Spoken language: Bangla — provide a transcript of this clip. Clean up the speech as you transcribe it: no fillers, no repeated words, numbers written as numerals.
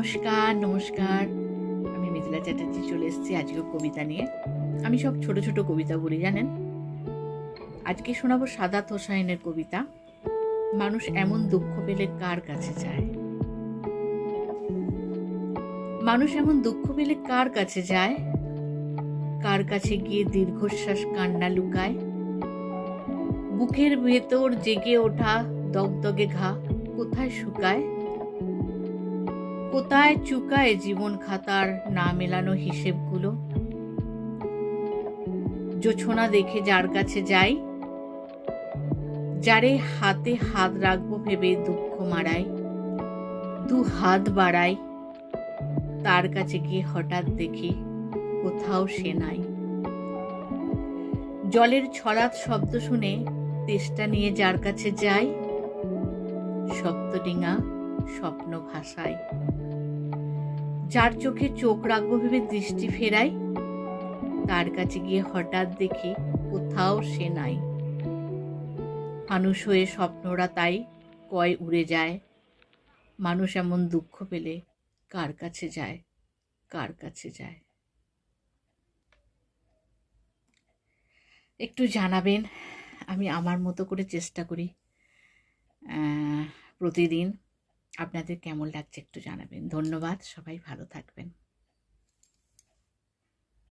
নমস্কার নমস্কার আমি মিথিলা চ্যাটার্জি চলে এসেছি আজকেও কবিতা নিয়ে। আমি সব ছোট ছোট কবিতা বলি, জানেন। আজকে শোনাবো সাদাত হোসাইনের কবিতা, মানুষ এমন দুঃখ পেলে কার কাছে যায়। মানুষ এমন দুঃখ পেলে কার কাছে যায়, কার কাছে গিয়ে দীর্ঘশ্বাস কান্না লুকায়। বুকের ভেতর জেগে ওঠা দগদগে ঘা কোথায় শুকায়, কোথায় চুকায় জীবন খাতার না মেলানো হিসেবগুলো। জোছনা দেখে যার কাছে যাই, যারে হাতে হাত রাখবো ভেবে দুঃখ মারাই, দু হাত বাড়াই, তার কাছে গিয়ে হঠাৎ দেখি কোথাও সে নাই। জলের ছড়াত শব্দ শুনে তেষ্টা নিয়ে যার কাছে যাই, সপ্তডিঙা স্বপ্ন ভাসায়। যার চোখে চোখ রাখবো ভেবে দৃষ্টি ফেরাই, তার কাছে গিয়ে হঠাৎ দেখি কোথাও সে নাই। মানুষ হয়ে স্বপ্নরা তাই কয় উড়ে যায়, মানুষ এমন দুঃখ পেলে কার কাছে যায়, কার কাছে যায়। একটু জানাবেন, আমি আমার মতো করে চেষ্টা করি প্রতিদিন। আপনাদের কেমন লাগছে একটু জানাবেন। ধন্যবাদ, সবাই ভালো থাকবেন।